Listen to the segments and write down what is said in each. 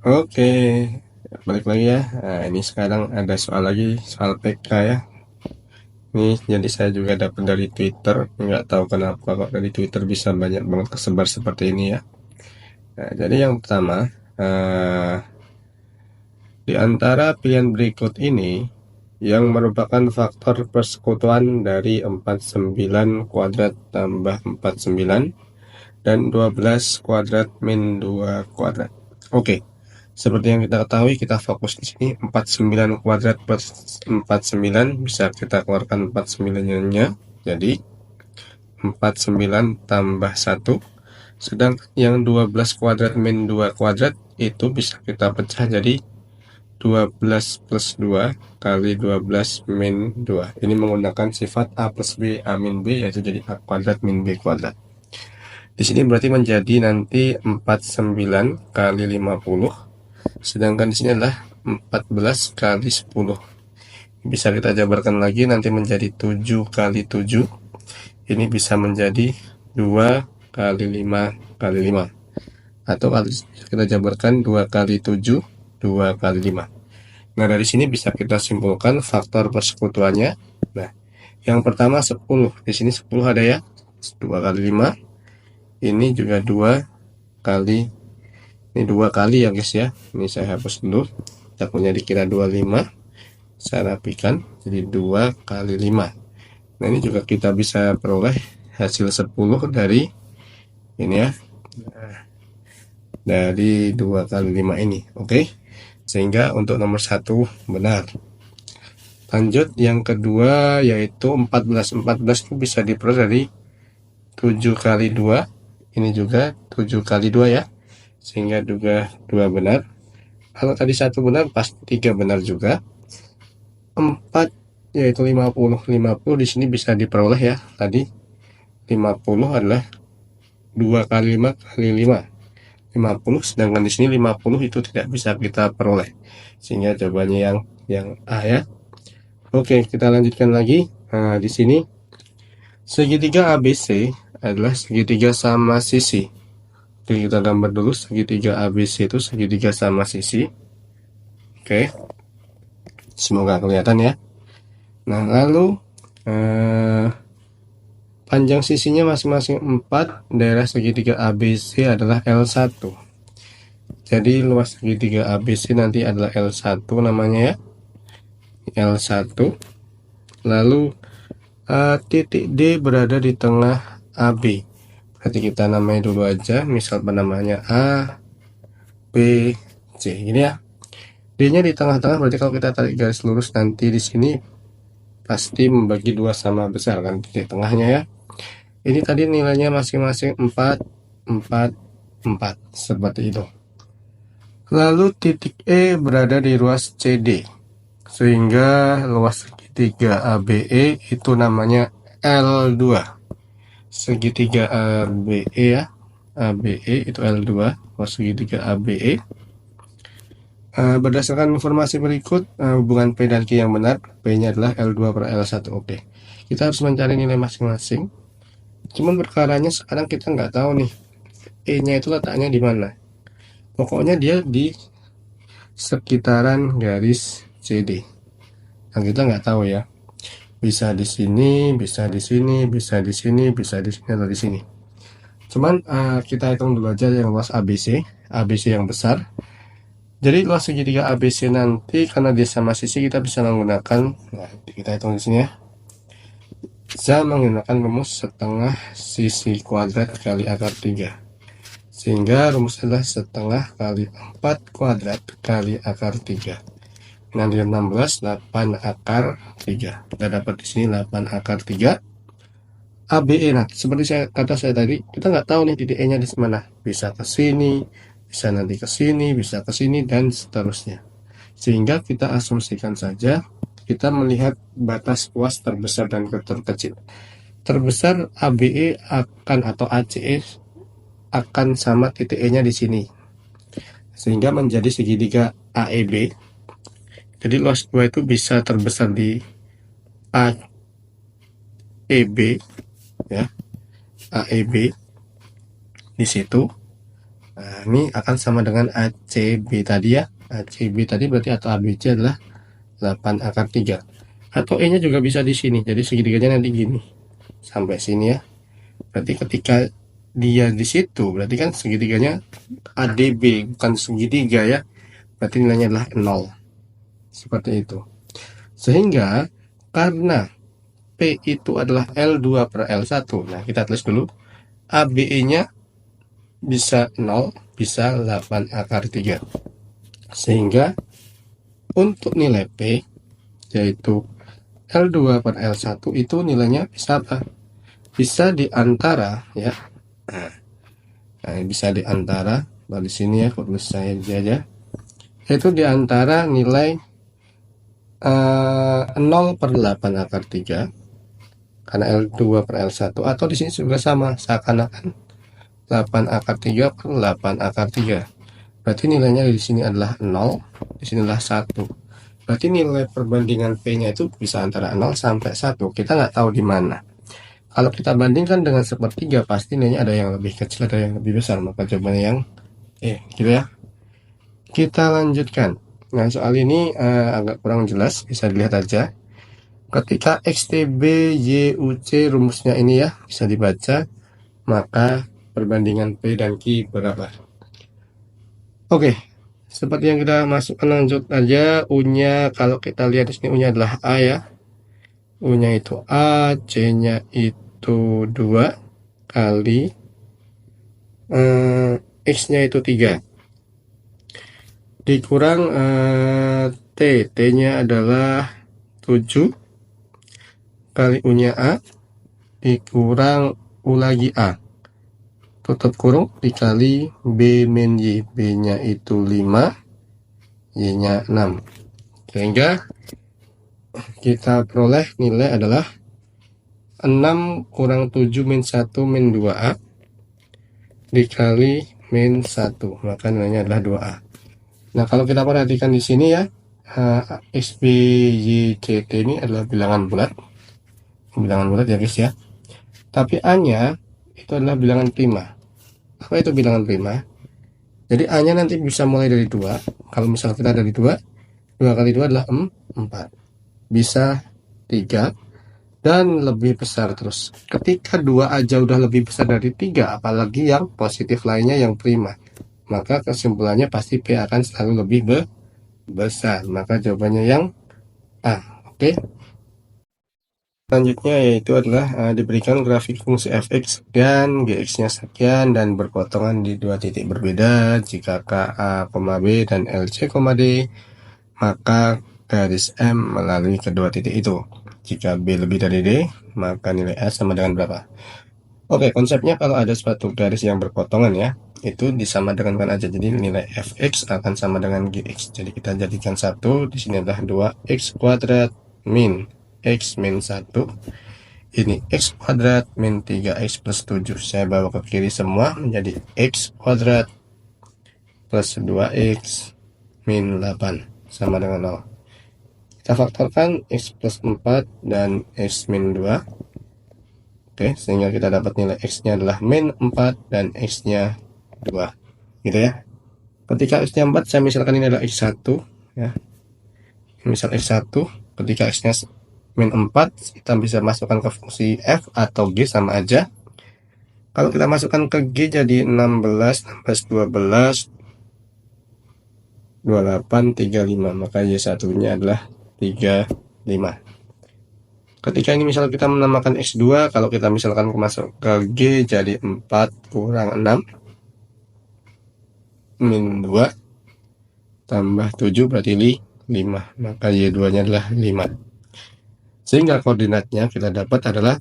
Oke, balik lagi ya. Nah, ini sekarang ada soal lagi, soal PK ya. Ini jadi saya juga dapat dari Twitter. Nggak tahu kenapa kok dari Twitter bisa banyak banget kesebar seperti ini ya. Nah, jadi yang pertama, eh, di antara pilihan berikut ini, yang merupakan faktor persekutuan dari 49 kuadrat tambah 49 dan 12 kuadrat min 2 kuadrat. Oke. Seperti yang kita ketahui, kita fokus di sini 49 kuadrat per 49 bisa kita keluarkan 49-nya. Jadi 49 tambah 1. Sedang yang 12 kuadrat min 2 kuadrat itu bisa kita pecah jadi 12 plus 2 kali 12 min 2. Ini menggunakan sifat A plus B, A min B, yaitu jadi A kuadrat min B kuadrat. Di sini berarti menjadi nanti 49 kali 50. Sedangkan di sini adalah 14 kali 10. Bisa kita jabarkan lagi nanti menjadi 7 kali 7. Ini bisa menjadi 2 kali 5 kali 5. Atau kita jabarkan 2 kali 7, 2 kali 5. Nah, dari sini bisa kita simpulkan faktor persekutuannya. Nah, yang pertama 10. Di sini 10 ada ya. 2 kali 5. Ini juga 2 kali. Ini 2 kali ya guys ya. Ini saya hapus dulu. Takutnya dikira 25. Saya rapikan jadi 2 kali 5. Nah, ini juga kita bisa peroleh hasil 10 dari ini ya, dari 2 kali 5 ini. Oke, sehingga untuk nomor 1 benar. Lanjut yang kedua yaitu 14. 14 itu bisa diperoleh dari 7 kali 2. Ini juga 7 kali 2 ya, sehingga juga 2 benar. Kalau tadi 1 benar, pasti 3 benar juga. 4 yaitu 50. 50 di sini bisa diperoleh ya. Tadi 50 adalah 2 kali 5 kali 5. 50, sedangkan di sini 50 itu tidak bisa kita peroleh. Sehingga jawabannya yang A ya. Oke, kita lanjutkan lagi. Nah, di sini segitiga ABC adalah segitiga sama sisi. Oke, kita gambar dulu segitiga ABC itu segitiga sama sisi. Oke. Semoga kelihatan ya. Nah, lalu panjang sisinya masing-masing 4, daerah segitiga ABC adalah L1. Jadi luas segitiga ABC nanti adalah L1 namanya ya. L1. Lalu titik D berada di tengah AB. Berarti kita namai dulu aja, misal penamanya A, B, C. Ini ya. D-nya di tengah-tengah, berarti kalau kita tarik garis lurus nanti di sini pasti membagi dua sama besar kan titik tengahnya ya. Ini tadi nilainya masing-masing 4, 4, 4 seperti itu. Lalu titik E berada di ruas CD, sehingga luas segitiga ABE itu namanya L2. Segitiga ABE ya, ABE itu L2, luas segitiga ABE. Berdasarkan informasi berikut, hubungan P dan Q yang benar, P-nya adalah L2 per L1. Oke, kita harus mencari nilai masing-masing. Cuman perkaranya sekarang kita nggak tahu nih, E-nya itu letaknya di mana. Pokoknya dia di sekitaran garis CD. Yang kita nggak tahu ya. Bisa di sini, bisa di sini, bisa di sini, bisa di sini, atau di sini. Cuman kita hitung dulu aja yang luas ABC, ABC yang besar. Jadi luas segitiga ABC nanti karena dia sama sisi kita bisa menggunakan, nah kita hitung di sini ya. Bisa menggunakan rumus setengah sisi kuadrat kali akar 3. Sehingga rumus adalah setengah kali 4 kuadrat kali akar 3. Nanti 16, 8 akar 3. Kita dapat di sini 8 akar 3. ABE, nah seperti kata saya tadi, kita nggak tahu nih titik E-nya di mana. Bisa ke sini, bisa nanti ke sini, bisa ke sini, dan seterusnya. Sehingga kita asumsikan saja, kita melihat batas luas terbesar dan terkecil. Terbesar ABE akan atau ACE akan sama titik E-nya di sini, sehingga menjadi segitiga AEB. Jadi luas 2 itu bisa terbesar di AEB ya, AEB di situ. Nah, ini akan sama dengan ACB tadi ya. ACB tadi berarti atau ABC adalah 8 akar 3. Atau E-nya juga bisa di sini. Jadi segitiganya nanti gini. Sampai sini ya. Berarti ketika dia di situ, berarti kan segitiganya ADB, bukan segitiga ya. Berarti nilainya adalah 0. Seperti itu. Sehingga karena P itu adalah L2 per L1. Nah, kita tulis dulu. ABE-nya bisa 0, bisa 8 akar 3. Sehingga untuk nilai P, yaitu L2 per L1 itu nilainya bisa apa? Bisa di antara ya. Nah, bisa di antara, di sini ya, tulis saya aja. Yaitu di antara nilai 0 per 8 akar 3 karena L2 per L1, atau di sini juga sama, seakan-akan 8 akar 3 per 8 akar 3. Berarti nilainya di sini adalah 0, di sini adalah 1. Berarti nilai perbandingan P-nya itu bisa antara 0 sampai 1. Kita nggak tahu di mana. Kalau kita bandingkan dengan sepertiga, pasti nilainya ada yang lebih kecil, ada yang lebih besar. Maka jawabannya yang gitu ya. Kita lanjutkan. Nah, soal ini agak kurang jelas, bisa dilihat aja. Ketika XTB YUC rumusnya ini ya, bisa dibaca, maka perbandingan P dan Q berapa? Oke, seperti yang kita masukkan, lanjut aja. U-nya, kalau kita lihat di sini U-nya adalah A ya. U-nya itu A, C-nya itu 2 kali X-nya itu 3 dikurang T. T-nya adalah 7 kali U-nya A dikurang U lagi A, tutup kurung, dikali B min Y. B-nya itu 5, Y-nya 6. Sehingga kita peroleh nilai adalah 6 kurang 7 min 1 min 2A dikali min 1. Maka nilainya adalah 2A. Nah, kalau kita perhatikan di sini ya, X, B, Y, C, T ini adalah bilangan bulat. Bilangan bulat ya guys ya. Tapi A-nya itu adalah bilangan prima. Apa itu bilangan prima? Jadi A-nya nanti bisa mulai dari 2. Kalau misalnya kita dari 2, 2 kali 2 adalah 4. Bisa 3 dan lebih besar terus. Ketika 2 aja udah lebih besar dari 3, apalagi yang positif lainnya yang prima, maka kesimpulannya pasti P akan selalu lebih besar. Maka jawabannya yang A. Oke. Selanjutnya yaitu adalah diberikan grafik fungsi fx dan gx-nya sekian dan berpotongan di dua titik berbeda. Jika KA, B dan LC, D, maka garis M melalui kedua titik itu. Jika B lebih dari D, maka nilai A sama dengan berapa? Oke, konsepnya kalau ada suatu garis yang berpotongan ya, itu disamakan aja. Jadi nilai fx akan sama dengan gx. Jadi kita jadikan 1, di sini adalah 2x kuadrat min x min 1. Ini x kuadrat min 3x plus 7. Saya bawa ke kiri semua menjadi x kuadrat plus 2x min 8 sama dengan 0. Kita faktorkan x plus 4 dan x min 2. Oke, sehingga kita dapat nilai x-nya adalah min 4 dan x-nya 2. Gitu ya. Ketika x-nya 4, saya misalkan ini adalah x1 ya. Misal x1, ketika x-nya min 4, kita bisa masukkan ke fungsi f atau g sama aja. Kalau kita masukkan ke g jadi 16, 12, 28, 35. Maka y1-nya adalah 35. Ketika ini misal kita menambahkan x2, kalau kita misalkan masuk ke G jadi 4 kurang 6 min 2 tambah 7 berarti 5. Maka Y2 nya adalah 5. Sehingga koordinatnya kita dapat adalah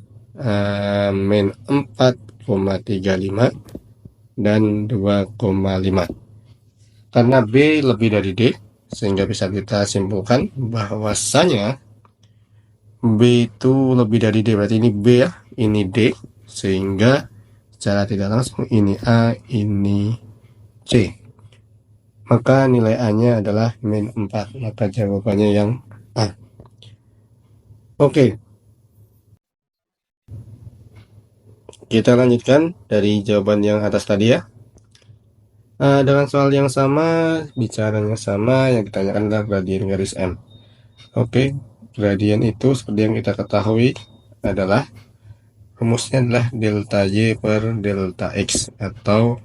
min 4,35 dan 2,5. Karena B lebih dari D, sehingga bisa kita simpulkan bahwasanya B itu lebih dari D, berarti ini B ya, ini D, sehingga secara tidak langsung ini A, ini C. Maka nilai A-nya adalah min 4, maka jawabannya yang A. Oke. Kita lanjutkan dari jawaban yang atas tadi ya. Dengan soal yang sama, bicaranya sama, yang ditanyakan adalah gradien garis M. Oke, gradien itu seperti yang kita ketahui adalah rumusnya adalah delta Y per delta X atau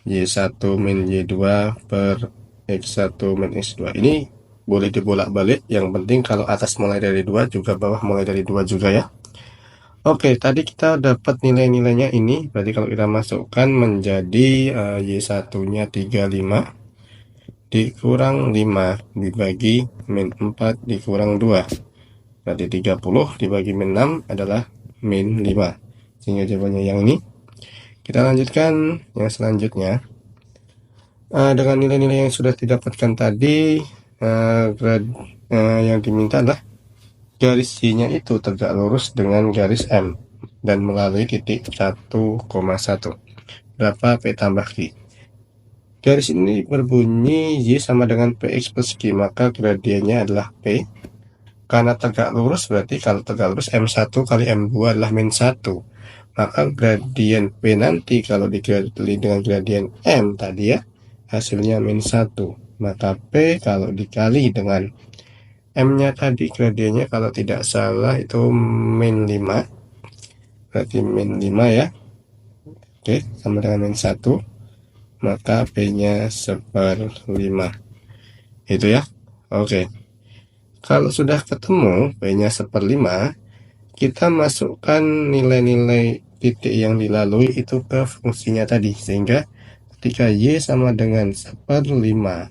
Y1 min Y2 per X1 min X2. Ini boleh dibolak-balik, yang penting kalau atas mulai dari 2 juga bawah mulai dari 2 juga ya. Oke, tadi kita dapat nilai-nilainya ini, berarti kalau kita masukkan menjadi Y1-nya 35 dikurang 5 dibagi min 4 dikurang 2, berarti 30 dibagi min 6 adalah min 5, sehingga jawabannya yang ini. Kita lanjutkan yang selanjutnya. Dengan nilai-nilai yang sudah didapatkan tadi, yang diminta adalah garis Y-nya itu tegak lurus dengan garis M dan melalui titik 1,1. Berapa P tambah Q? Garis ini berbunyi Y sama dengan PX plus Q, maka gradiennya adalah P. Karena tegak lurus, berarti kalau tegak lurus M1 kali M2 adalah min 1. Maka gradien P nanti kalau dikali dengan gradien M tadi ya, hasilnya min 1. Maka P kalau dikali dengan M-nya tadi, gradiennya kalau tidak salah itu min 5. Berarti min 5 ya. Oke, sama dengan min 1. Maka P-nya 1/5. Itu ya. Oke. Kalau sudah ketemu P-nya 1/5, kita masukkan nilai-nilai titik yang dilalui itu ke fungsinya tadi, sehingga ketika Y sama dengan 1/5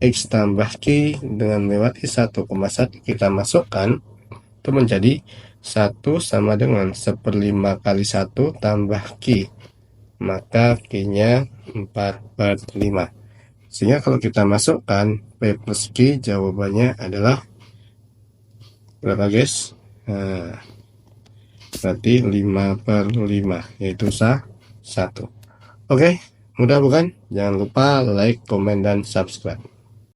X tambah Q dengan melewati 1,1 kita masukkan, itu menjadi 1 sama dengan 1/5 kali 1 tambah Q, maka Q-nya 4/5. Sehingga kalau kita masukkan P plus Q, jawabannya adalah berapa guys? Berarti 5/5, yaitu 1. Oke, mudah bukan? Jangan lupa like, komen, dan subscribe.